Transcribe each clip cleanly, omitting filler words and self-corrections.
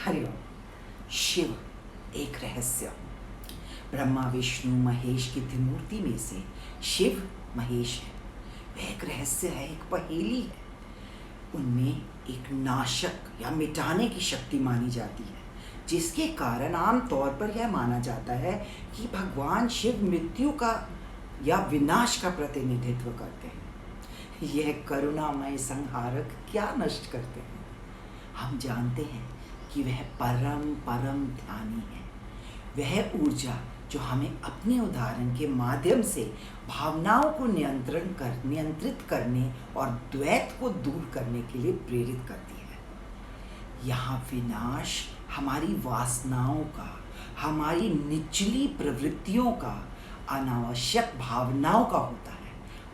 हरिओम। शिव एक रहस्य। ब्रह्मा विष्णु महेश की त्रिमूर्ति में से शिव महेश है। वह एक रहस्य है, एक पहेली है। उनमें एक नाशक या मिटाने की शक्ति मानी जाती है, जिसके कारण आमतौर पर यह माना जाता है कि भगवान शिव मृत्यु का या विनाश का प्रतिनिधित्व करते हैं। यह करुणामय संहारक क्या नष्ट करते हैं? हम जानते हैं कि वह परम ध्यानी है। वह ऊर्जा जो हमें अपने उदाहरण के माध्यम से भावनाओं को नियंत्रित करने और द्वैत को दूर करने के लिए प्रेरित करती है। यहाँ विनाश हमारी वासनाओं का, हमारी निचली प्रवृत्तियों का, अनावश्यक भावनाओं का होता है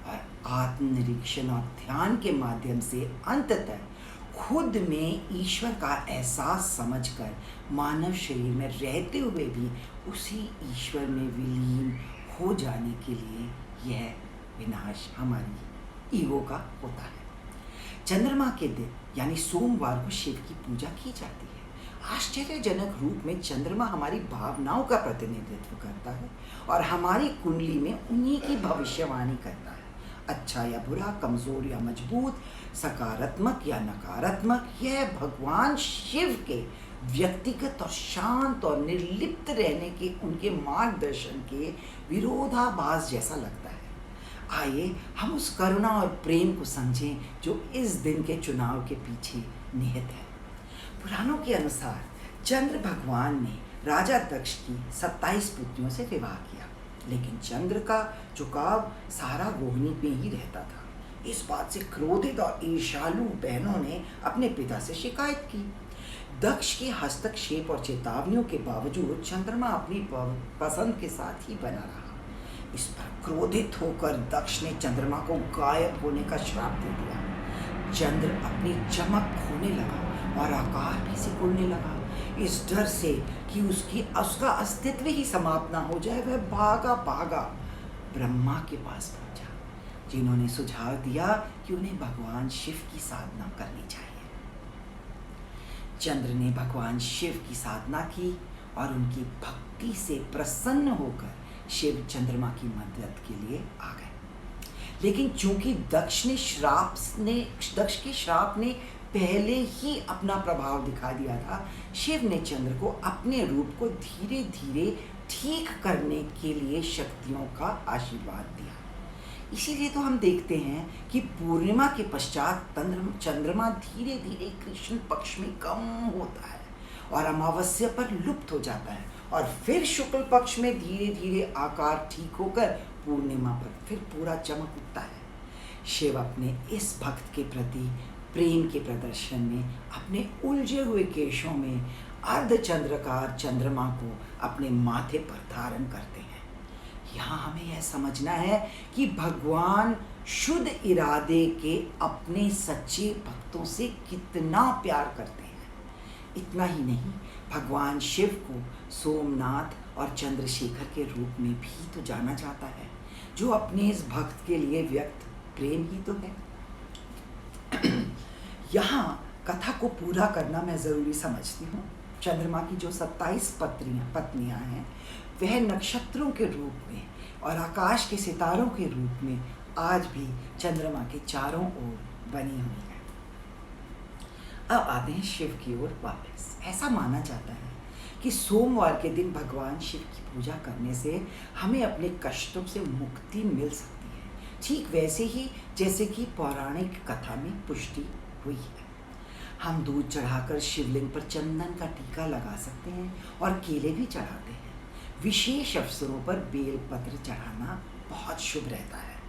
और आत्मनिरीक्षण और ध्यान के माध्यम से अंततः खुद में ईश्वर का एहसास समझकर मानव शरीर में रहते हुए भी उसी ईश्वर में विलीन हो जाने के लिए यह विनाश हमारी ईगो का होता है। चंद्रमा के दिन यानी सोमवार को शिव की पूजा की जाती है। आश्चर्यजनक रूप में चंद्रमा हमारी भावनाओं का प्रतिनिधित्व करता है और हमारी कुंडली में उन्हीं की भविष्यवाणी करता है। अच्छा या बुरा, कमजोर या मजबूत, सकारात्मक या नकारात्मक, यह भगवान शिव के व्यक्तिगत और शांत और निर्लिप्त रहने के उनके मार्गदर्शन के विरोधाभास जैसा लगता है। आइए हम उस करुणा और प्रेम को समझें जो इस दिन के चुनाव के पीछे निहित है। पुराणों के अनुसार चंद्र भगवान ने राजा दक्ष की 27 पुत्रियों से विवाह किया, लेकिन चंद्र का झुकाव सारा रोहिणी में ही रहता था। इस बात से क्रोधित और ईर्ष्यालु बहनों ने अपने पिता से शिकायत की। दक्ष के हस्तक्षेप और चेतावनियों के बावजूद चंद्रमा अपनी पसंद के साथ ही बना रहा। इस पर क्रोधित होकर दक्ष ने चंद्रमा को गायब होने का श्राप दे दिया। चंद्र अपनी चमक खोने लगा और आकार भी सिकुड़ने लगा। इस डर से कि उसका अस्तित्व ही समाप्त ना हो जाए, वह भागा ब्रह्मा के पास पहुंचा, जिन्होंने सुझाव दिया कि उन्हें भगवान शिव की साधना करनी चाहिए। चंद्र ने भगवान शिव की साधना की और उनकी भक्ति से प्रसन्न होकर शिव चंद्रमा की मदद के लिए आ गए। लेकिन चूंकि दक्ष के श्राप ने पहले ही अपना प्रभाव दिखा दिया था, शिव ने चंद्र को अपने रूप को धीरे धीरे ठीक करने के लिए शक्तियों का आशीर्वाद दिया। इसीलिए तो हम देखते हैं कि पूर्णिमा के पश्चात चंद्रमा धीरे धीरे कृष्ण पक्ष में कम होता है और अमावस्या पर लुप्त हो जाता है और फिर शुक्ल पक्ष में धीरे धीरे आकार ठीक होकर पूर्णिमा पर फिर पूरा चमक उठता है। शिव अपने इस भक्त के प्रति प्रेम के प्रदर्शन में अपने उलझे हुए केशों में अर्धचंद्राकार चंद्रमा को अपने माथे पर धारण करते हैं। यहाँ हमें यह समझना है कि भगवान शुद्ध इरादे के अपने सच्चे भक्तों से कितना प्यार करते हैं। इतना ही नहीं, भगवान शिव को सोमनाथ और चंद्रशेखर के रूप में भी तो जाना जाता है, जो अपने इस भक्त के लिए व्यक्त प्रेम ही तो है। यहाँ कथा को पूरा करना मैं ज़रूरी समझती हूँ। चंद्रमा की जो 27 पत्नियाँ हैं, वह नक्षत्रों के रूप में और आकाश के सितारों के रूप में आज भी चंद्रमा के चारों ओर बनी हुई हैं। अब आते हैं शिव की ओर वापस। ऐसा माना जाता है कि सोमवार के दिन भगवान शिव की पूजा करने से हमें अपने कष्टों से मुक्ति मिल सकती है, ठीक वैसे ही जैसे कि पौराणिक कथा में पुष्टि हुई है। हम दूध चढ़ाकर शिवलिंग पर चंदन का टीका लगा सकते हैं और केले भी चढ़ाते हैं। विशेष अवसरों पर बेल पत्र चढ़ाना बहुत शुभ रहता है।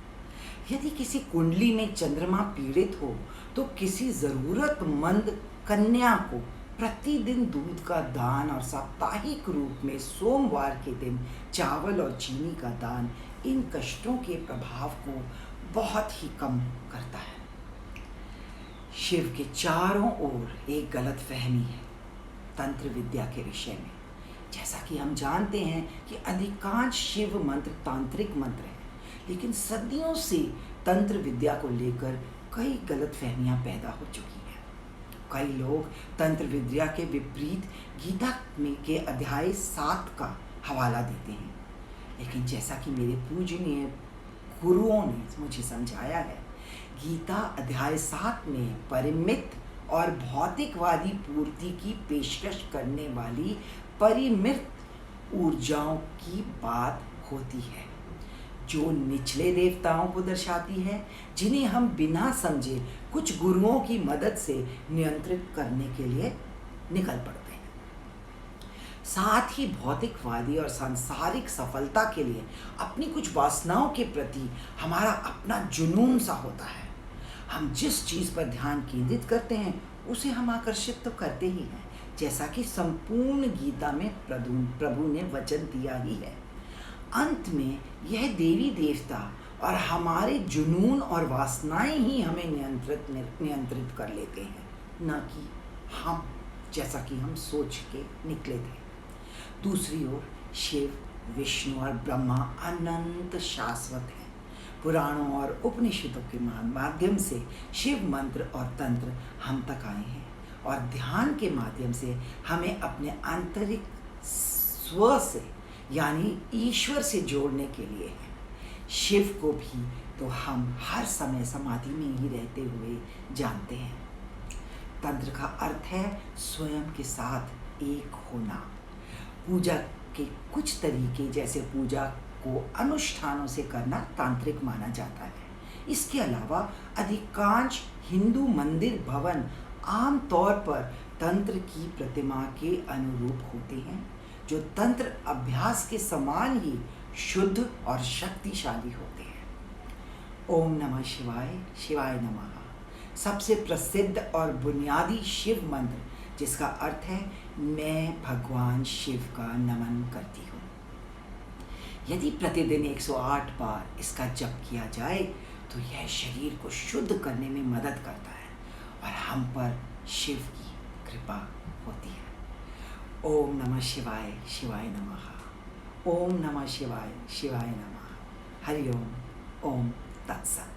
यदि किसी कुंडली में चंद्रमा पीड़ित हो तो किसी ज़रूरतमंद कन्या को प्रतिदिन दूध का दान और साप्ताहिक रूप में सोमवार के दिन चावल और चीनी का दान इन कष्टों के प्रभाव को बहुत ही कम करता है। शिव के चारों ओर एक गलत फहमी है तंत्र विद्या के विषय में। जैसा कि हम जानते हैं कि अधिकांश शिव मंत्र तांत्रिक मंत्र हैं, लेकिन सदियों से तंत्र विद्या को लेकर कई गलत फहमियाँ पैदा हो चुकी हैं। कई लोग तंत्र विद्या के विपरीत गीता में के अध्याय 7 का हवाला देते हैं, लेकिन जैसा कि मेरे पूजनीय गुरुओं ने मुझे समझाया है, गीता अध्याय 7 में परिमित और भौतिकवादी पूर्ति की पेशकश करने वाली परिमित ऊर्जाओं की बात होती है, जो निचले देवताओं को दर्शाती है, जिन्हें हम बिना समझे कुछ गुरुओं की मदद से नियंत्रित करने के लिए निकल पड़ते हैं। साथ ही भौतिकवादी और सांसारिक सफलता के लिए अपनी कुछ वासनाओं के प्रति हमारा अपना जुनून सा होता है। हम जिस चीज़ पर ध्यान केंद्रित करते हैं उसे हम आकर्षित तो करते ही हैं, जैसा कि संपूर्ण गीता में प्रभु ने वचन दिया ही है। अंत में यह देवी देवता और हमारे जुनून और वासनाएं ही हमें नियंत्रित कर लेते हैं, न कि हम, जैसा कि हम सोच के निकले थे। दूसरी ओर शिव, विष्णु और ब्रह्मा अनंत शाश्वत हैं। पुराणों और उपनिषदों के माध्यम से शिव मंत्र और तंत्र हम तक आए हैं और ध्यान के माध्यम से हमें अपने आंतरिक स्व से यानी ईश्वर से जोड़ने के लिए है। शिव को भी तो हम हर समय समाधि में ही रहते हुए जानते हैं। तंत्र का अर्थ है स्वयं के साथ एक होना। पूजा के कुछ तरीके जैसे पूजा को अनुष्ठानों से करना तांत्रिक माना जाता है। इसके अलावा अधिकांश हिंदू मंदिर भवन आम तौर पर तंत्र की प्रतिमा के अनुरूप होते हैं, जो तंत्र अभ्यास के समान ही शुद्ध और शक्तिशाली होते हैं। ओम नमः शिवाय, शिवाय नमः सबसे प्रसिद्ध और बुनियादी शिव मंत्र, जिसका अर्थ है मैं भगवान शिव का नमन करती हूँ। यदि प्रतिदिन 108 बार इसका जप किया जाए तो यह शरीर को शुद्ध करने में मदद करता है और हम पर शिव की कृपा होती है। ओम नमः शिवाय, शिवाय नमः। ओम नमः शिवाय, शिवाय नमः। हरि ओम। ओम तत्सत।